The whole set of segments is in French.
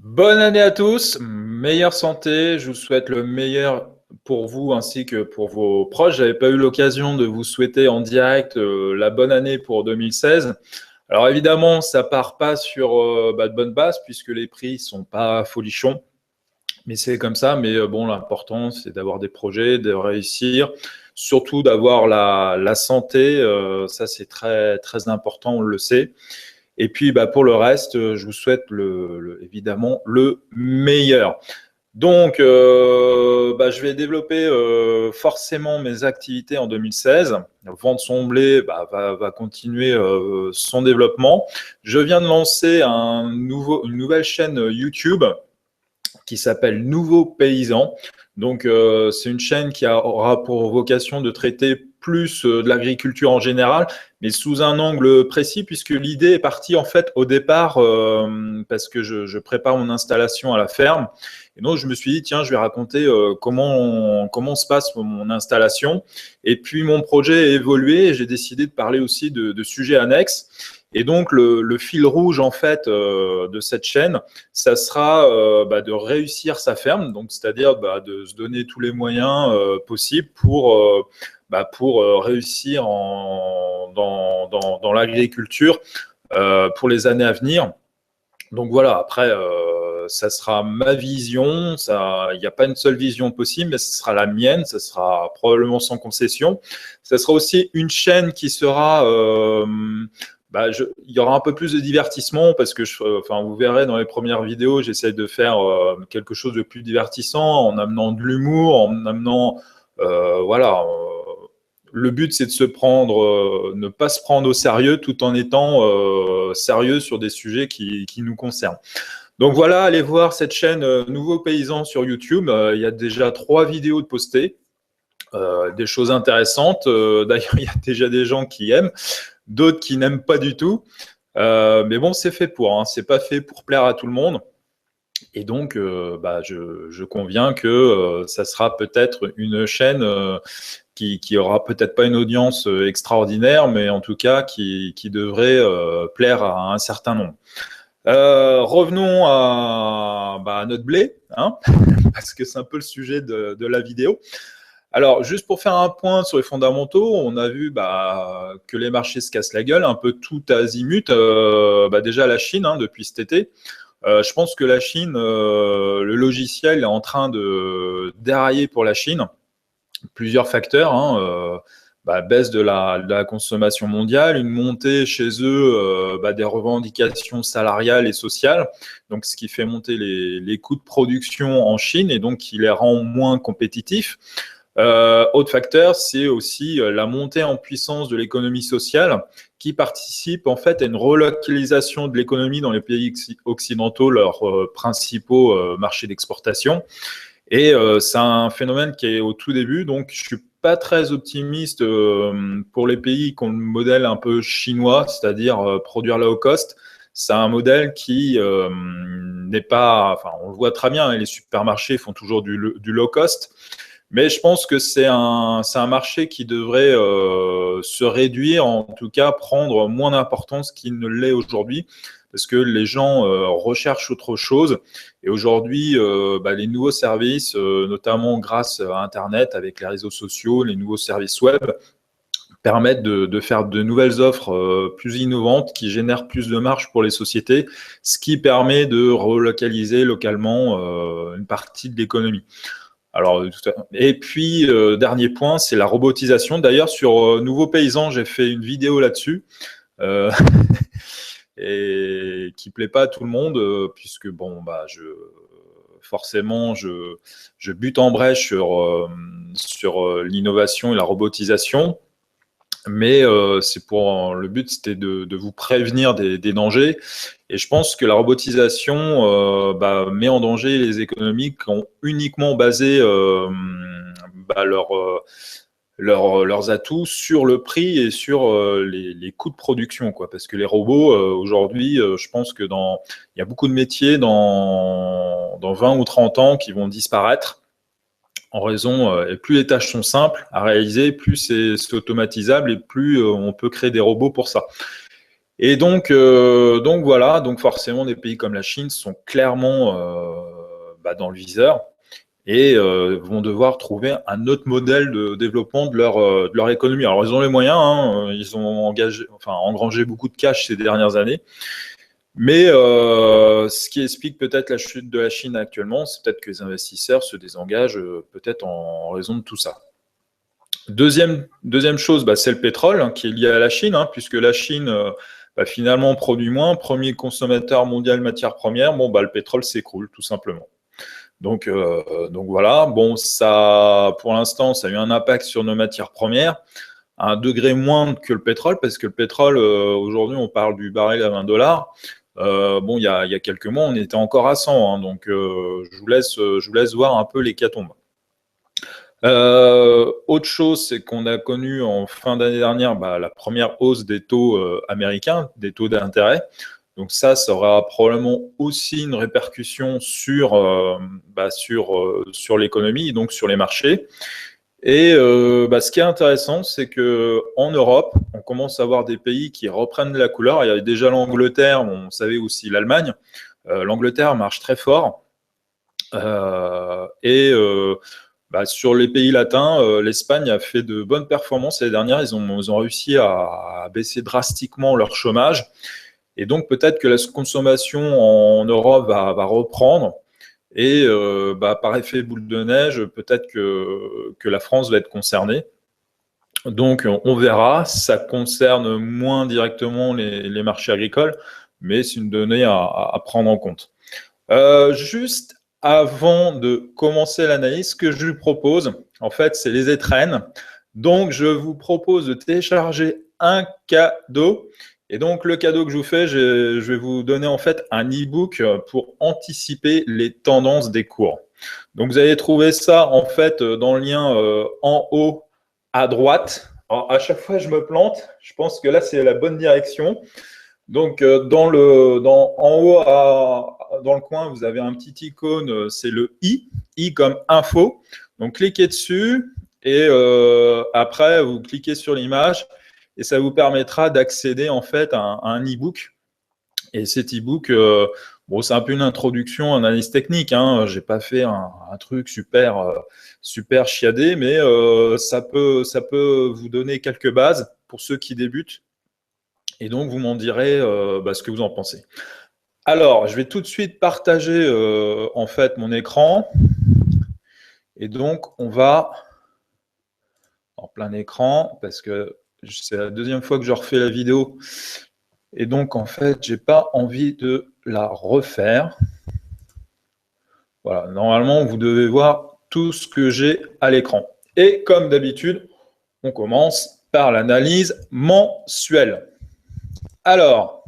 Bonne année à tous, meilleure santé, je vous souhaite le meilleur pour vous ainsi que pour vos proches. J'avais pas eu l'occasion de vous souhaiter en direct la bonne année pour 2016. Alors évidemment, ça part pas sur de bonnes bases puisque les prix sont pas folichons, mais c'est comme ça. Mais bon, l'important c'est d'avoir des projets, de réussir, surtout d'avoir la santé. Ça c'est très très important, on le sait. Et puis, pour le reste, je vous souhaite évidemment le meilleur. Donc, je vais développer forcément mes activités en 2016. Vente son blé va continuer son développement. Je viens de lancer une nouvelle chaîne YouTube qui s'appelle Nouveau Paysan. Donc, c'est une chaîne qui aura pour vocation de traiter plus de l'agriculture en général, mais sous un angle précis, puisque l'idée est partie en fait au départ parce que je prépare mon installation à la ferme. Et donc, je me suis dit, tiens, je vais raconter comment se passe mon installation. Et puis, mon projet a évolué et j'ai décidé de parler aussi de sujets annexes. Et donc, le fil rouge, en fait, de cette chaîne, ça sera de réussir sa ferme, donc c'est-à-dire de se donner tous les moyens possibles pour réussir dans l'agriculture pour les années à venir. Donc voilà, après, ça sera ma vision. Il n'y a pas une seule vision possible, mais ce sera la mienne. Ça sera probablement sans concession. Ça sera aussi une chaîne qui sera il y aura un peu plus de divertissement parce que vous verrez dans les premières vidéos, j'essaie de faire quelque chose de plus divertissant en amenant de l'humour, en amenant, voilà. Le but, c'est de ne pas se prendre au sérieux tout en étant sérieux sur des sujets qui nous concernent. Donc voilà, allez voir cette chaîne Nouveau Paysan sur YouTube. Il y a déjà 3 vidéos de postées, des choses intéressantes. D'ailleurs, il y a déjà des gens qui aiment, d'autres qui n'aiment pas du tout. Mais bon, c'est fait pour, hein. C'est pas fait pour plaire à tout le monde. Et donc, je conviens que ça sera peut-être une chaîne qui aura peut-être pas une audience extraordinaire, mais en tout cas qui devrait plaire à un certain nombre. Revenons à notre blé, hein, parce que c'est un peu le sujet de la vidéo. Alors, juste pour faire un point sur les fondamentaux, on a vu que les marchés se cassent la gueule, un peu tout azimut. Déjà la Chine, hein, depuis cet été. Je pense que la Chine, le logiciel est en train de dérailler pour la Chine. Plusieurs facteurs, hein, baisse de la consommation mondiale, une montée chez eux des revendications salariales et sociales, donc ce qui fait monter les coûts de production en Chine et donc qui les rend moins compétitifs. Autre facteur, c'est aussi la montée en puissance de l'économie sociale qui participe en fait à une relocalisation de l'économie dans les pays occidentaux, leurs principaux marchés d'exportation. Et c'est un phénomène qui est au tout début, donc je suis pas très optimiste pour les pays qui ont le modèle un peu chinois, c'est-à-dire produire low cost. C'est un modèle qui n'est pas, enfin on le voit très bien, hein, les supermarchés font toujours du low cost, mais je pense que c'est un marché qui devrait se réduire, en tout cas prendre moins d'importance qu'il ne l'est aujourd'hui, parce que les gens recherchent autre chose. Et aujourd'hui, les nouveaux services, notamment grâce à Internet, avec les réseaux sociaux, les nouveaux services web, permettent de faire de nouvelles offres plus innovantes qui génèrent plus de marge pour les sociétés, ce qui permet de relocaliser localement une partie de l'économie. Alors, et puis, dernier point, c'est la robotisation. D'ailleurs, sur Nouveau Paysan, j'ai fait une vidéo là-dessus. Euh, et qui plaît pas à tout le monde, puisque forcément, je bute en brèche sur l'innovation et la robotisation. Mais le but, c'était de vous prévenir des dangers. Et je pense que la robotisation met en danger les économies qui ont uniquement basé leurs atouts sur le prix et sur les coûts de production, quoi. Parce que les robots, aujourd'hui, je pense que il y a beaucoup de métiers dans 20 ou 30 ans qui vont disparaître en raison, et plus les tâches sont simples à réaliser, plus c'est automatisable et plus on peut créer des robots pour ça. Et donc voilà, donc forcément des pays comme la Chine sont clairement dans le viseur et vont devoir trouver un autre modèle de développement de leur économie. Alors ils ont les moyens, hein, ils ont engrangé beaucoup de cash ces dernières années, mais ce qui explique peut-être la chute de la Chine actuellement, c'est peut-être que les investisseurs se désengagent peut-être en raison de tout ça. Deuxième chose, c'est le pétrole qui est lié à la Chine, hein, puisque la Chine finalement produit moins, premier consommateur mondial de matières premières, le pétrole s'écroule tout simplement. Donc voilà, bon, ça, pour l'instant, ça a eu un impact sur nos matières premières, à un degré moindre que le pétrole, parce que le pétrole, aujourd'hui, on parle du baril à $20. Bon, il y a quelques mois, on était encore à 100, hein, donc je vous laisse voir un peu l'hécatombe. Autre chose, c'est qu'on a connu en fin d'année dernière la première hausse des taux américains, des taux d'intérêt. Donc ça aura probablement aussi une répercussion sur l'économie, donc sur les marchés. Et ce qui est intéressant, c'est que en Europe, on commence à avoir des pays qui reprennent la couleur. Il y avait déjà l'Angleterre, on savait aussi l'Allemagne. L'Angleterre marche très fort. Sur les pays latins, l'Espagne a fait de bonnes performances l'année dernière. Ils ont réussi à baisser drastiquement leur chômage. Et donc, peut-être que la consommation en Europe va reprendre. Et par effet boule de neige, peut-être que la France va être concernée. Donc, on verra. Ça concerne moins directement les marchés agricoles, mais c'est une donnée à prendre en compte. Juste avant de commencer l'analyse, ce que je vous propose, en fait, c'est les étrennes. Donc, je vous propose de télécharger un cadeau. Et donc, le cadeau que je vous fais, je vais vous donner en fait un e-book pour anticiper les tendances des cours. Donc, vous allez trouver ça en fait dans le lien en haut à droite. Alors, à chaque fois, je me plante. Je pense que là, c'est la bonne direction. Donc, en haut, dans le coin, vous avez un petit icône, c'est le I comme info. Donc, cliquez dessus et après, vous cliquez sur l'image et ça vous permettra d'accéder en fait à un e-book. Et cet e-book, c'est un peu une introduction, une analyse technique. Hein. Je n'ai pas fait un truc super chiadé, mais ça peut vous donner quelques bases pour ceux qui débutent. Et donc, vous m'en direz ce que vous en pensez. Alors, je vais tout de suite partager en fait mon écran. Et donc, on va en plein écran parce que c'est la deuxième fois que je refais la vidéo. Et donc, en fait, je n'ai pas envie de la refaire. Voilà, normalement, vous devez voir tout ce que j'ai à l'écran. Et comme d'habitude, on commence par l'analyse mensuelle. Alors,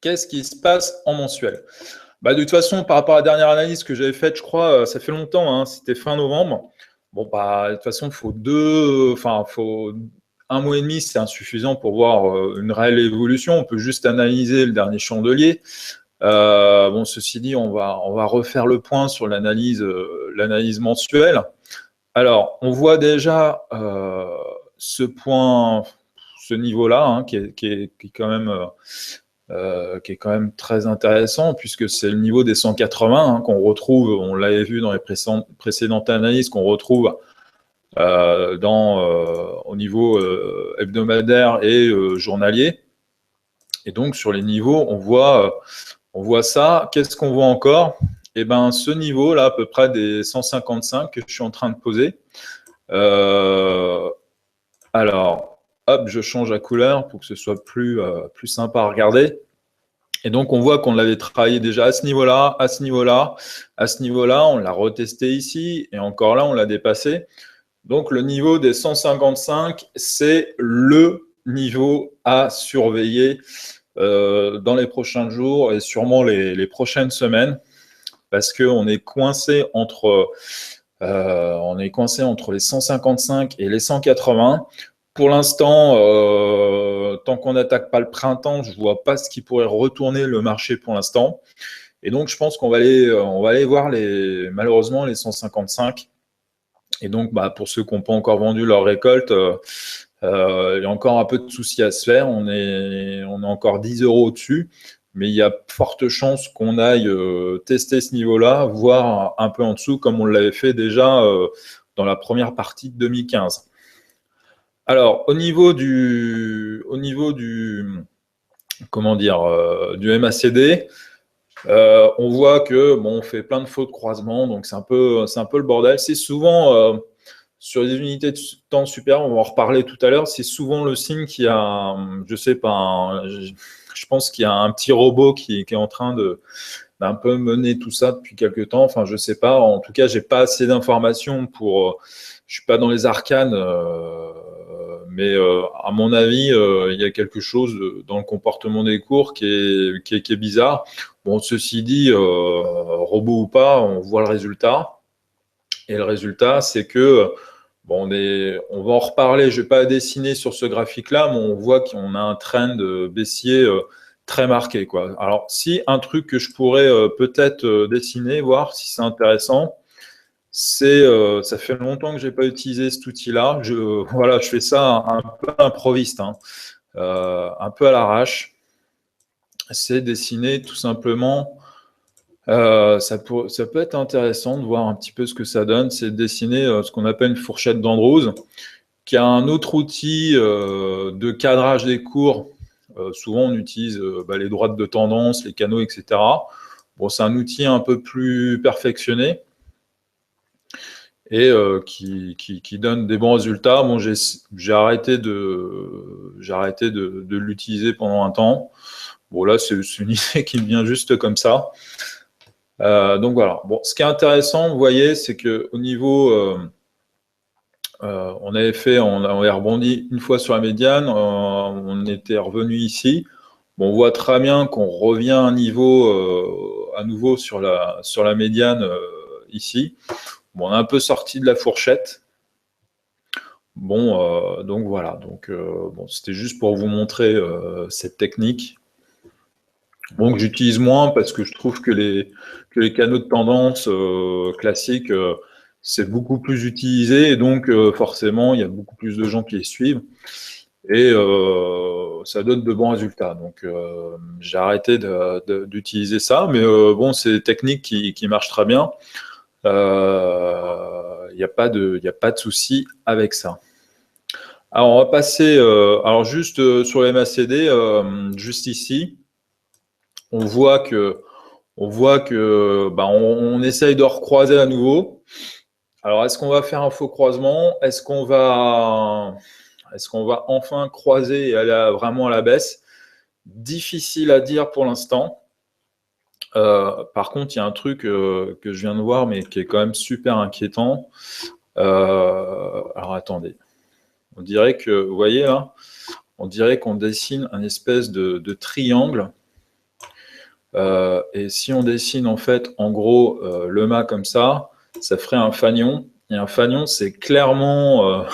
qu'est-ce qui se passe en mensuel? De toute façon, par rapport à la dernière analyse que j'avais faite, je crois, ça fait longtemps, hein, c'était fin novembre. Bon, de toute façon, il faut un mois et demi, c'est insuffisant pour voir une réelle évolution. On peut juste analyser le dernier chandelier. Ceci dit, on va refaire le point sur l'analyse mensuelle. Alors, on voit déjà ce niveau-là, hein, qui est quand même très intéressant, puisque c'est le niveau des 180 hein, qu'on retrouve, on l'avait vu dans les précédentes analyses, qu'on retrouve au niveau hebdomadaire et journalier. Et donc, sur les niveaux, on voit ça. Qu'est-ce qu'on voit encore? Eh bien, ce niveau-là, à peu près des 155 que je suis en train de poser. Alors, hop, je change la couleur pour que ce soit plus sympa à regarder. Et donc, on voit qu'on l'avait travaillé déjà à ce niveau-là, à ce niveau-là, à ce niveau-là. On l'a retesté ici et encore là, on l'a dépassé. Donc, le niveau des 155, c'est le niveau à surveiller dans les prochains jours et sûrement les prochaines semaines parce qu'on est coincé entre les 155 et les 180. Pour l'instant, tant qu'on n'attaque pas le printemps, je ne vois pas ce qui pourrait retourner le marché pour l'instant. Et donc, je pense qu'on va aller voir malheureusement les 155. Et donc, pour ceux qui n'ont pas encore vendu leur récolte, Il y a encore un peu de soucis à se faire. On est encore 10 € au-dessus, mais il y a forte chance qu'on aille tester ce niveau-là, voire un peu en dessous, comme on l'avait fait déjà dans la première partie de 2015. Alors, comment dire, du MACD, on voit que bon, on fait plein de faux de croisement, donc c'est un peu le bordel. C'est souvent sur les unités de temps supérieures, on va en reparler tout à l'heure, c'est souvent le signe qu'il y a, je sais pas, je pense qu'il y a un petit robot qui est en train d'un peu mener tout ça depuis quelques temps. Enfin, je sais pas. En tout cas, j'ai pas assez d'informations pour. Je suis pas dans les arcanes, mais à mon avis, il y a quelque chose dans le comportement des cours qui est bizarre. Bon, ceci dit, robot ou pas, on voit le résultat. Et le résultat, c'est que bon, on va en reparler. Je vais pas dessiner sur ce graphique-là, mais on voit qu'on a un trend baissier très marqué, quoi. Alors, si un truc que je pourrais peut-être dessiner, voir si c'est intéressant, c'est ça fait longtemps que j'ai pas utilisé cet outil-là. Voilà, je fais ça un peu improviste, hein, un peu à l'arrache. C'est dessiner tout simplement. Ça peut être intéressant de voir un petit peu ce que ça donne. C'est dessiner ce qu'on appelle une fourchette d'Andrews, qui a un autre outil de cadrage des cours. Souvent, on utilise les droites de tendance, les canaux, etc. Bon, c'est un outil un peu plus perfectionné et qui donne des bons résultats. Bon, j'ai arrêté de l'utiliser pendant un temps. Bon, là, c'est une idée qui me vient juste comme ça. Donc voilà. Bon, ce qui est intéressant, vous voyez, c'est que au niveau, on avait rebondi une fois sur la médiane, on était revenu ici. Bon, on voit très bien qu'on revient à nouveau sur la médiane ici. Bon, on est un peu sorti de la fourchette. Bon, donc voilà. Donc bon, c'était juste pour vous montrer cette technique. Bon, que j'utilise moins parce que je trouve que les canaux de tendance classiques, c'est beaucoup plus utilisé et donc forcément, il y a beaucoup plus de gens qui les suivent et ça donne de bons résultats. Donc, j'ai arrêté d'utiliser ça, mais bon, c'est des techniques qui marchent très bien. Il n'y a pas de souci avec ça. Alors, on va passer, alors juste sur les MACD, juste ici, on voit que on essaye de recroiser à nouveau. Alors, est-ce qu'on va faire un faux croisement? Est-ce qu'on va enfin croiser et aller vraiment à la baisse? Difficile à dire pour l'instant. Par contre, il y a un truc que je viens de voir, mais qui est quand même super inquiétant. Alors, attendez. On dirait que, vous voyez là, on dirait qu'on dessine un espèce de triangle. Et si on dessine en fait, en gros, le mât comme ça ferait un fanion. Et un fanion, c'est clairement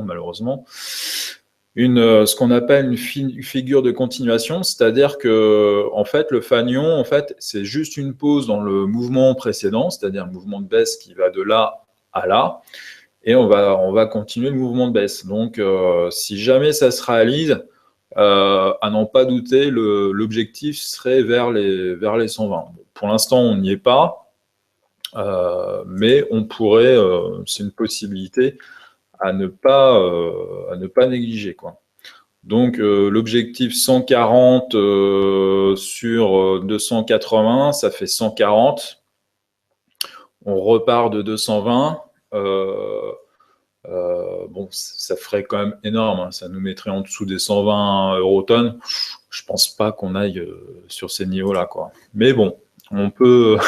malheureusement ce qu'on appelle une figure de continuation, c'est-à-dire que en fait, le fanion, en fait, c'est juste une pause dans le mouvement précédent, c'est-à-dire un mouvement de baisse qui va de là à là, et on va continuer le mouvement de baisse. Donc, si jamais ça se réalise, à n'en pas douter, l'objectif serait vers les 120. Bon, pour l'instant, on n'y est pas, mais on pourrait, c'est une possibilité à ne pas négliger, quoi. Donc, l'objectif 140 sur 280, ça fait 140. On repart de 220. Bon, ça ferait quand même énorme, hein. Ça nous mettrait en dessous des 120 eurotonnes. Je pense pas qu'on aille sur ces niveaux-là, quoi. Mais bon, on peut,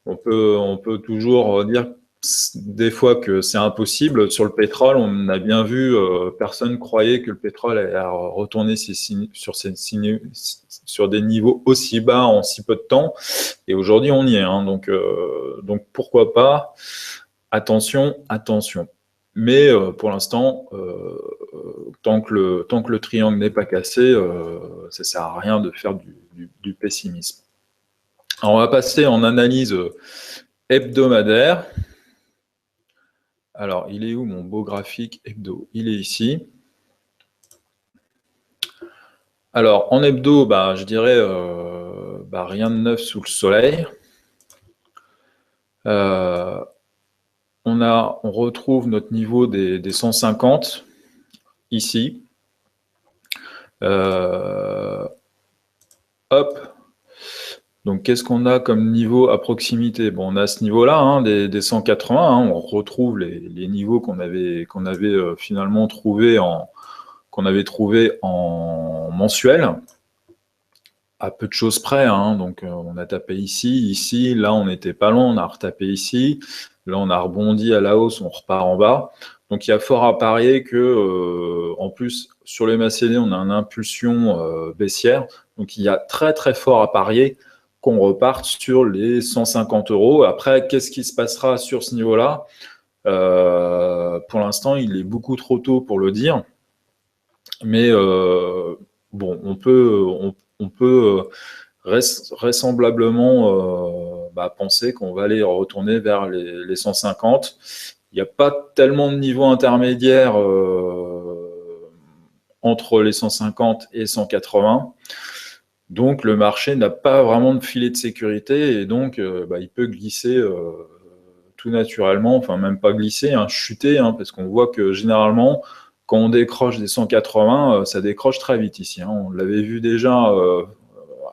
on peut toujours dire des fois que c'est impossible. Sur le pétrole, on a bien vu, personne croyait que le pétrole allait retourner sur des niveaux aussi bas en si peu de temps. Et aujourd'hui, on y est, hein. Donc pourquoi pas. Attention, attention. Mais pour l'instant, tant que le triangle n'est pas cassé, ça ne sert à rien de faire du pessimisme. Alors, on va passer en analyse hebdomadaire. Alors, il est où mon beau graphique hebdo? Il est ici. Alors, en hebdo, je dirais rien de neuf sous le soleil. On retrouve notre niveau des 150 ici. Hop. Donc, qu'est-ce qu'on a comme niveau à proximité? Bon, on a ce niveau-là, hein, des 180. Hein, on retrouve les niveaux qu'on avait finalement trouvés qu'on avait trouvé en mensuel, à peu de choses près. Hein, donc, on a tapé ici, là, on n'était pas loin, on a retapé ici. Là, on a rebondi à la hausse, on repart en bas. Donc, il y a fort à parier que, en plus, sur les MACD, on a une impulsion baissière. Donc, il y a très, très fort à parier qu'on reparte sur les 150 €. Après, qu'est-ce qui se passera sur ce niveau-là? Pour l'instant, il est beaucoup trop tôt pour le dire. Mais bon, on peut vraisemblablement penser qu'on va aller retourner vers les 150. Il n'y a pas tellement de niveaux intermédiaires entre les 150 et 180. Donc le marché n'a pas vraiment de filet de sécurité et donc il peut glisser tout naturellement, enfin même pas glisser, hein, chuter, hein, parce qu'on voit que généralement, quand on décroche des 180, ça décroche très vite ici. Hein. On l'avait vu déjà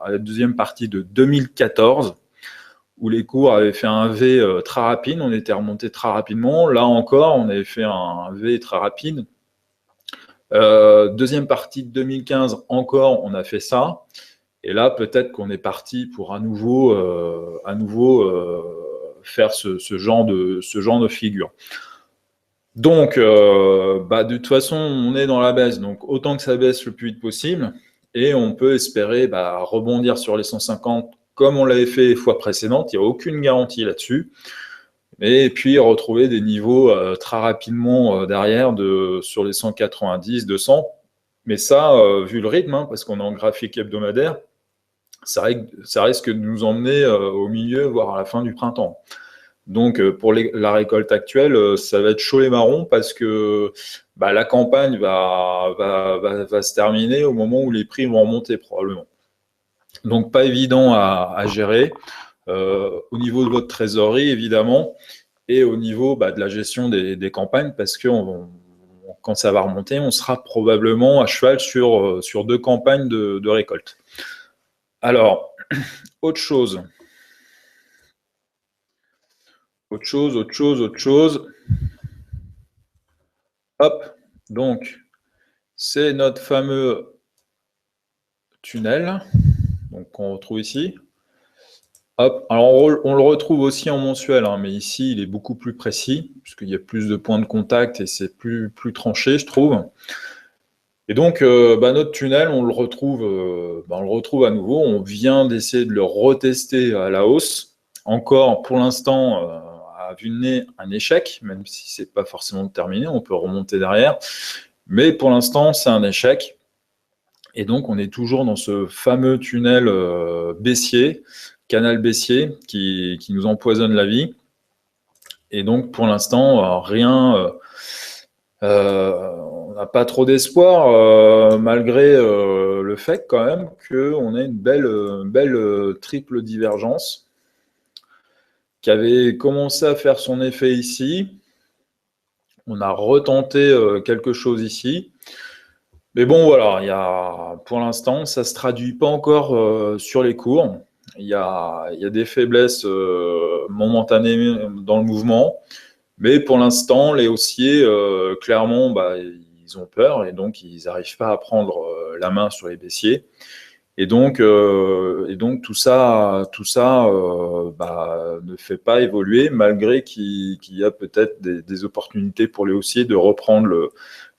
à la deuxième partie de 2014, où les cours avaient fait un V très rapide, on était remonté très rapidement. Là encore, on avait fait un V très rapide. Deuxième partie de 2015, encore, on a fait ça. Et là, peut-être qu'on est parti pour à nouveau faire ce genre de figure. Donc, de toute façon, on est dans la baisse, donc autant que ça baisse le plus vite possible, et on peut espérer rebondir sur les 150 comme on l'avait fait les fois précédentes, il n'y a aucune garantie là-dessus, et puis retrouver des niveaux très rapidement derrière sur les 190, 200, mais ça, vu le rythme, hein, parce qu'on est en graphique hebdomadaire, ça risque de nous emmener au milieu, voire à la fin du printemps. Donc, pour la récolte actuelle, ça va être chaud et marron parce que la campagne va se terminer au moment où les prix vont remonter probablement. Donc, pas évident à gérer au niveau de votre trésorerie, évidemment, et au niveau de la gestion des campagnes parce que quand ça va remonter, on sera probablement à cheval sur 2 campagnes de récolte. Alors, autre chose. Hop, donc, c'est notre fameux tunnel qu'on retrouve ici. Hop, alors on le retrouve aussi en mensuel, hein, mais ici, il est beaucoup plus précis, puisqu'il y a plus de points de contact et c'est plus tranché, je trouve. Et donc, notre tunnel, on le retrouve à nouveau. On vient d'essayer de le retester à la hausse. Encore, pour l'instant, à vue de nez, un échec, même si c'est pas forcément terminé, on peut remonter derrière. Mais pour l'instant, c'est un échec. Et donc, on est toujours dans ce fameux tunnel baissier, canal baissier, qui nous empoisonne la vie. Et donc, pour l'instant, rien... on n'a pas trop d'espoir, malgré le fait quand même qu'on ait une belle triple divergence qui avait commencé à faire son effet ici. On a retenté quelque chose ici. Mais bon, voilà, pour l'instant, ça ne se traduit pas encore sur les cours. Il y a des faiblesses momentanées dans le mouvement. Mais pour l'instant, les haussiers, clairement, ils ont peur et donc ils n'arrivent pas à prendre la main sur les baissiers. Et donc tout ça ne fait pas évoluer, malgré qu'il y a peut-être des opportunités pour les haussiers de reprendre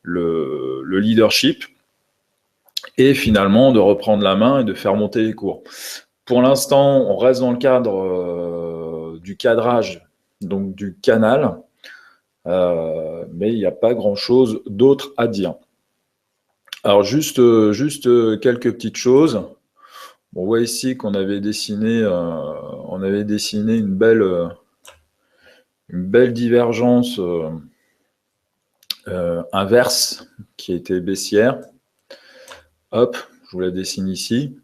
le leadership et finalement de reprendre la main et de faire monter les cours. Pour l'instant, on reste dans le cadre du cadrage, donc du canal. Mais il n'y a pas grand-chose d'autre à dire. Alors juste quelques petites choses. On voit ici qu'on avait dessiné, une belle divergence inverse qui était baissière. Hop, je vous la dessine ici.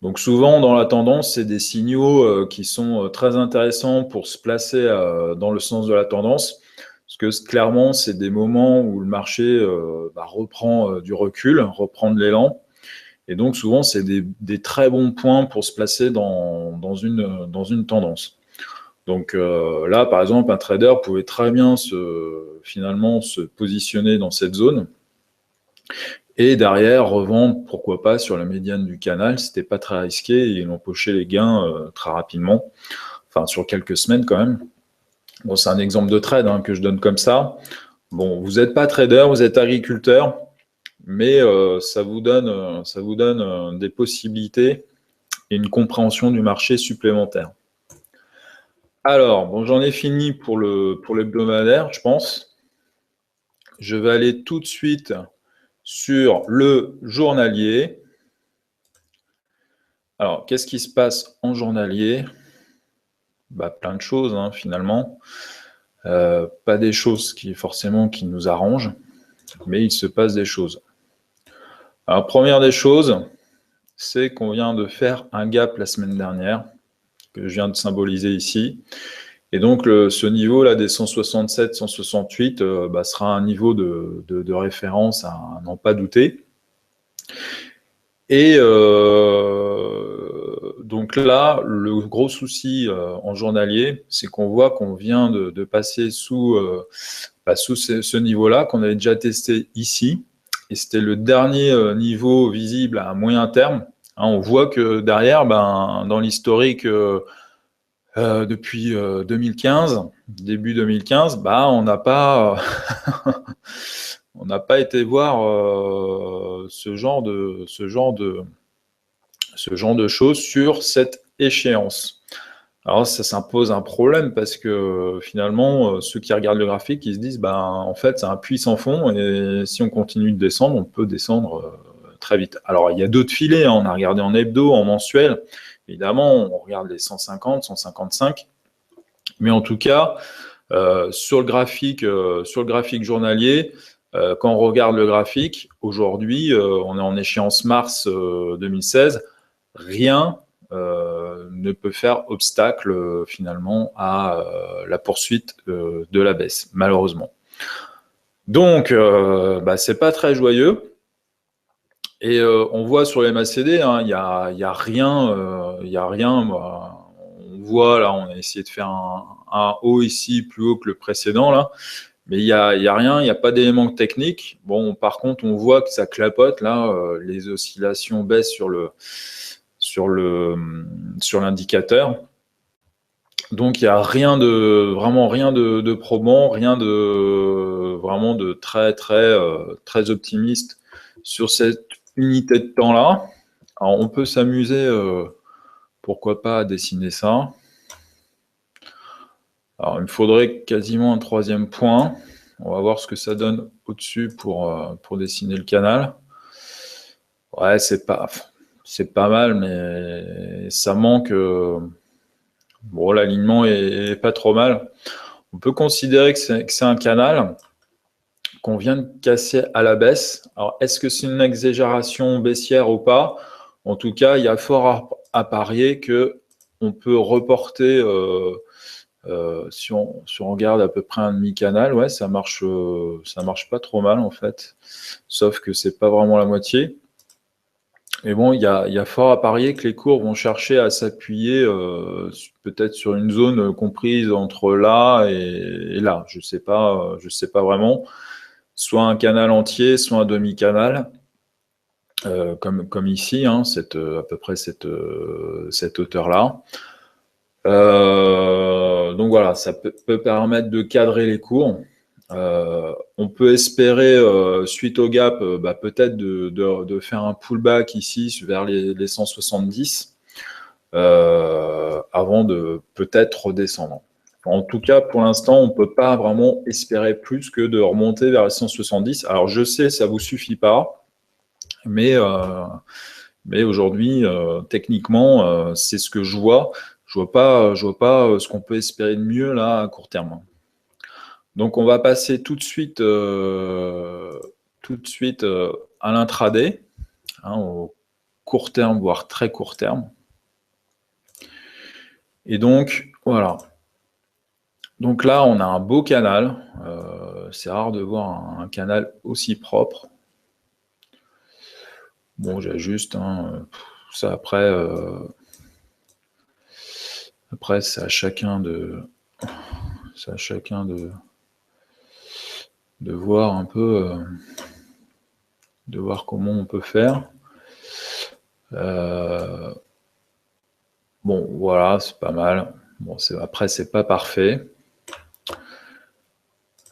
Donc souvent dans la tendance, c'est des signaux qui sont très intéressants pour se placer dans le sens de la tendance, parce que clairement, c'est des moments où le marché reprend du recul, reprend de l'élan. Et donc souvent, c'est des très bons points pour se placer dans une tendance. Donc là, par exemple, un trader pouvait très bien finalement se positionner dans cette zone et derrière revendre, pourquoi pas, sur la médiane du canal. C'était pas très risqué et il empochait les gains très rapidement, enfin sur quelques semaines quand même. Bon, c'est un exemple de trade que je donne comme ça. Bon, vous n'êtes pas trader, vous êtes agriculteur, mais ça vous donne des possibilités et une compréhension du marché supplémentaire. Alors, bon, j'en ai fini pour l'hebdomadaire, je pense. Je vais aller tout de suite sur le journalier. Alors, qu'est-ce qui se passe en journalier? Plein de choses, finalement. Pas des choses qui nous arrangent, mais il se passe des choses. Alors, première des choses, c'est qu'on vient de faire un gap la semaine dernière, que je viens de symboliser ici. Et donc, ce niveau-là des 167, 168 sera un niveau de référence à n'en pas douter. Et donc là, le gros souci en journalier, c'est qu'on voit qu'on vient de passer sous ce niveau-là, qu'on avait déjà testé ici. Et c'était le dernier niveau visible à moyen terme. On voit que derrière, dans l'historique depuis 2015, début 2015, on n'a pas on n'a pas été voir ce genre de choses sur cette échéance. Alors ça pose un problème parce que finalement, ceux qui regardent le graphique, ils se disent, en fait, c'est un puits sans fond et si on continue de descendre, on peut descendre très vite. Alors, il y a d'autres filets, on a regardé en hebdo, en mensuel. Évidemment, on regarde les 150, 155. Mais en tout cas, sur le graphique journalier, quand on regarde le graphique, aujourd'hui, on est en échéance mars 2016, rien ne peut faire obstacle finalement à la poursuite de la baisse, malheureusement. Donc, c'est pas très joyeux. Et on voit sur les MACD, il y a rien, on voit là, on a essayé de faire un haut ici plus haut que le précédent là, mais il y a rien, il n'y a pas d'éléments techniques. Bon, par contre, on voit que ça clapote là, les oscillations baissent sur l'indicateur. Donc il y a vraiment rien de probant, rien de vraiment de très très optimiste sur cette unité de temps là. Alors on peut s'amuser, pourquoi pas, à dessiner ça. Alors il me faudrait quasiment un troisième point. On va voir ce que ça donne au-dessus pour dessiner le canal. Ouais, c'est pas mal, mais ça manque. Bon, l'alignement est pas trop mal. On peut considérer que c'est un canal qu'on vient de casser à la baisse. Alors, est-ce que c'est une exagération baissière ou pas? En tout cas, il y a fort à parier qu'on peut reporter, si on regarde à peu près un demi-canal, ouais, ça marche pas trop mal en fait, sauf que c'est pas vraiment la moitié. Mais bon, il y a fort à parier que les cours vont chercher à s'appuyer peut-être sur une zone comprise entre là et là. Je sais pas vraiment. Soit un canal entier, soit un demi-canal, comme ici, à peu près cette hauteur-là. Donc voilà, ça peut permettre de cadrer les cours. On peut espérer, suite au gap, peut-être de faire un pullback ici vers les 170 avant de peut-être redescendre. En tout cas, pour l'instant, on ne peut pas vraiment espérer plus que de remonter vers les 170. Alors, je sais, ça ne vous suffit pas, mais aujourd'hui, techniquement, c'est ce que je vois. Je vois pas ce qu'on peut espérer de mieux là à court terme. Donc, on va passer tout de suite à l'intraday, hein, au court terme, voire très court terme. Et donc, voilà. Donc là, on a un beau canal. C'est rare de voir un canal aussi propre. Bon, j'ajuste, hein. Ça après, c'est à chacun de voir un peu, de voir comment on peut faire. Bon, voilà, c'est pas mal. Bon, après, c'est pas parfait.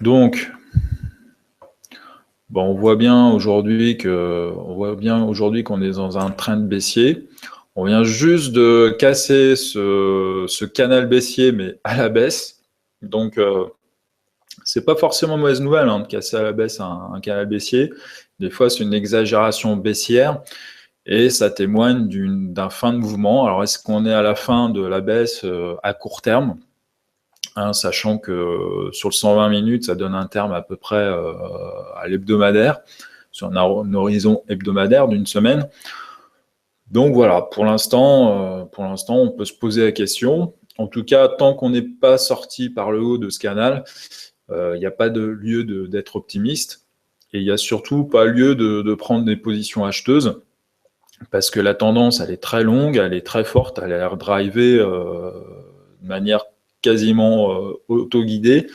Donc, bon, on voit bien aujourd'hui qu'on est dans un trend baissier. On vient juste de casser ce canal baissier, mais à la baisse. Donc, c'est pas forcément mauvaise nouvelle, hein, de casser à la baisse un canal baissier. Des fois, c'est une exagération baissière et ça témoigne d'un fin de mouvement. Alors, est-ce qu'on est à la fin de la baisse à court terme, hein, sachant que sur le 120 minutes, ça donne un terme à peu près à l'hebdomadaire, sur un horizon hebdomadaire d'une semaine. Donc voilà, pour l'instant, on peut se poser la question. En tout cas, tant qu'on n'est pas sorti par le haut de ce canal, il n'y a pas de lieu d'être optimiste. Et il n'y a surtout pas lieu de prendre des positions acheteuses, parce que la tendance, elle est très longue, elle est très forte, elle a l'air drivée de manière quasiment auto-guidée.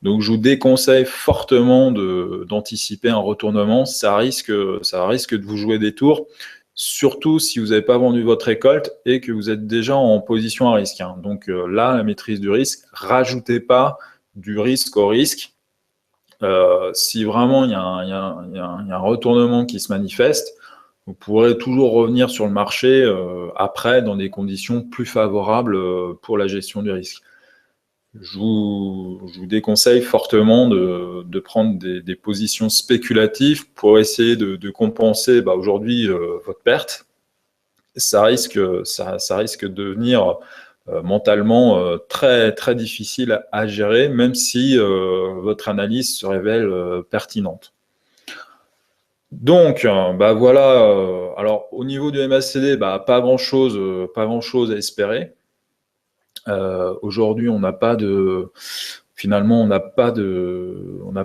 Donc je vous déconseille fortement d'anticiper un retournement. Ça risque de vous jouer des tours, surtout si vous n'avez pas vendu votre récolte et que vous êtes déjà en position à risque, hein. Donc là, la maîtrise du risque, rajoutez pas du risque au risque. Si vraiment il y a un retournement qui se manifeste, vous pourrez toujours revenir sur le marché après dans des conditions plus favorables pour la gestion du risque. Je vous déconseille fortement de prendre des positions spéculatives pour essayer de compenser aujourd'hui votre perte. Ça risque de devenir mentalement très, très difficile à gérer, même si votre analyse se révèle pertinente. Donc, voilà. Alors, au niveau du MACD, pas grand-chose à espérer. Aujourd'hui, on n'a pas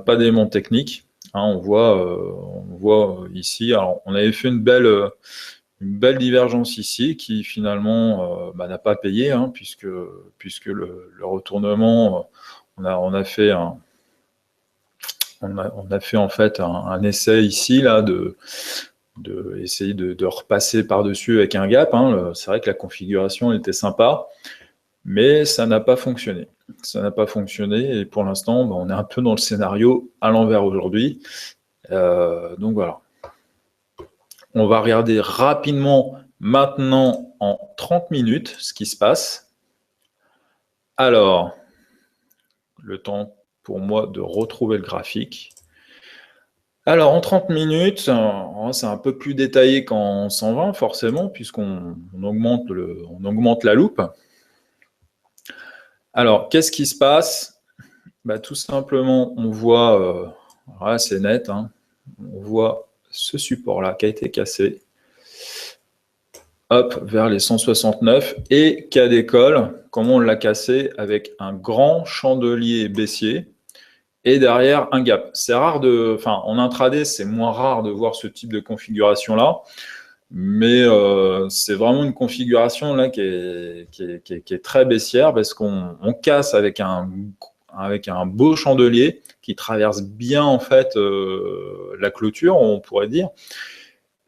d'éléments techniques, hein. On voit ici. Alors, on avait fait une belle divergence ici qui finalement n'a pas payé, hein, puisque le retournement, on a fait en fait un essai ici là essayer de repasser par-dessus avec un gap, hein. C'est vrai que la configuration était sympa, mais ça n'a pas fonctionné. Ça n'a pas fonctionné et pour l'instant, on est un peu dans le scénario à l'envers aujourd'hui. Donc voilà. On va regarder rapidement maintenant en 30 minutes ce qui se passe. Alors, le temps pour moi de retrouver le graphique. Alors, en 30 minutes, c'est un peu plus détaillé qu'en 120, forcément, puisqu'on augmente la loupe. Alors, qu'est-ce qui se passe? Tout simplement, on voit, là c'est net, hein, on voit ce support-là qui a été cassé, hop, vers les 169, et qui décolle, comment on l'a cassé, avec un grand chandelier baissier, et derrière un gap. C'est rare en intraday, c'est moins rare de voir ce type de configuration-là, mais c'est vraiment une configuration là qui est très baissière, parce qu'on casse avec un beau chandelier qui traverse bien en fait la clôture, on pourrait dire.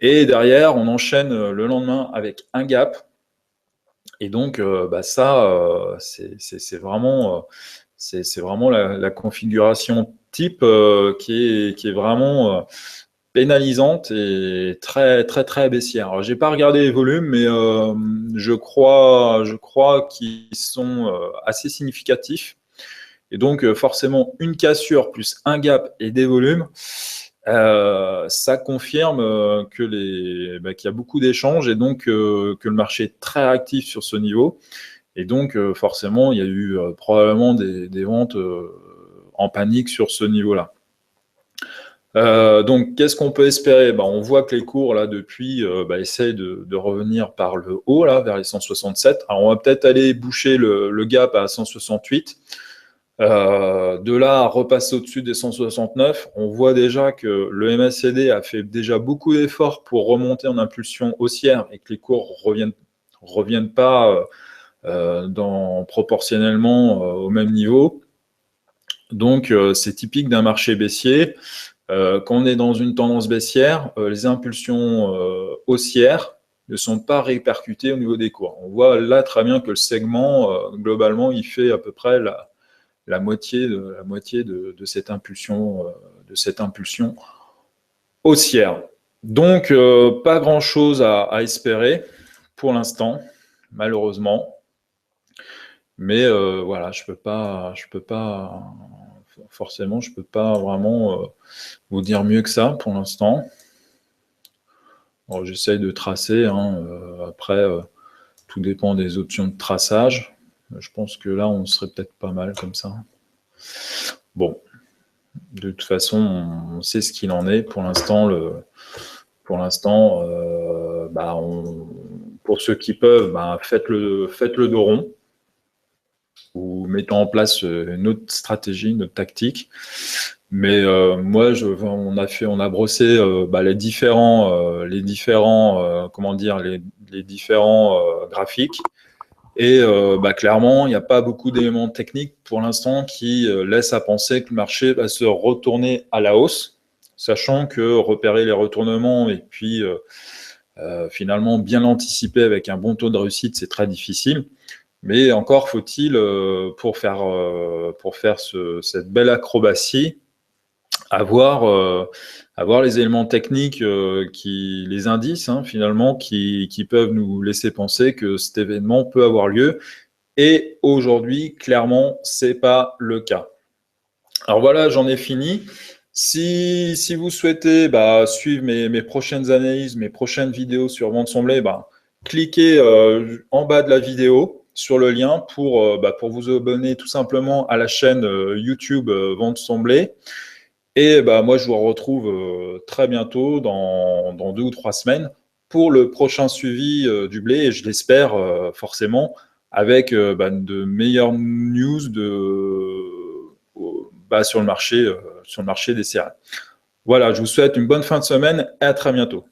Et derrière, on enchaîne le lendemain avec un gap. Et donc, ça, c'est vraiment la configuration type qui est vraiment pénalisante et très, très, très baissière. Alors, j'ai pas regardé les volumes, mais je crois qu'ils sont assez significatifs. Et donc, forcément, une cassure plus un gap et des volumes, ça confirme qu'il y a beaucoup d'échanges et donc que le marché est très actif sur ce niveau. Et donc, forcément, il y a eu probablement des ventes en panique sur ce niveau-là. Donc, qu'est-ce qu'on peut espérer? On voit que les cours, là, depuis, essayent de revenir par le haut, là, vers les 167. Alors, on va peut-être aller boucher le gap à 168. De là à repasser au-dessus des 169, on voit déjà que le MACD a fait déjà beaucoup d'efforts pour remonter en impulsion haussière et que les cours reviennent pas proportionnellement au même niveau. Donc, c'est typique d'un marché baissier. Quand on est dans une tendance baissière, les impulsions haussières ne sont pas répercutées au niveau des cours. On voit là très bien que le segment, globalement, il fait à peu près la moitié de cette impulsion haussière. Donc, pas grand-chose à espérer pour l'instant, malheureusement. Mais voilà, je peux pas forcément, je peux pas vraiment vous dire mieux que ça pour l'instant. J'essaye de tracer. Après, tout dépend des options de traçage. Je pense que là, on serait peut-être pas mal comme ça. Bon, de toute façon, on sait ce qu'il en est. Pour l'instant, pour ceux qui peuvent, faites le dos rond, ou mettons en place une autre stratégie, une autre tactique. Mais moi, on a brossé les différents graphiques. Et clairement, il n'y a pas beaucoup d'éléments techniques pour l'instant qui laissent à penser que le marché va se retourner à la hausse, sachant que repérer les retournements et puis finalement bien l'anticiper avec un bon taux de réussite, c'est très difficile. Mais encore faut-il, pour faire cette belle acrobatie, avoir les éléments techniques, les indices finalement, qui peuvent nous laisser penser que cet événement peut avoir lieu. Et aujourd'hui, clairement, c'est pas le cas. Alors voilà, j'en ai fini. Si vous souhaitez suivre mes prochaines analyses, mes prochaines vidéos sur Vente Semblée, cliquez en bas de la vidéo sur le lien pour vous abonner tout simplement à la chaîne YouTube Vente Semblée. Et moi, je vous retrouve très bientôt, dans 2 ou 3 semaines, pour le prochain suivi du blé, et je l'espère forcément, avec de meilleures news sur le marché des céréales. Voilà, je vous souhaite une bonne fin de semaine et à très bientôt.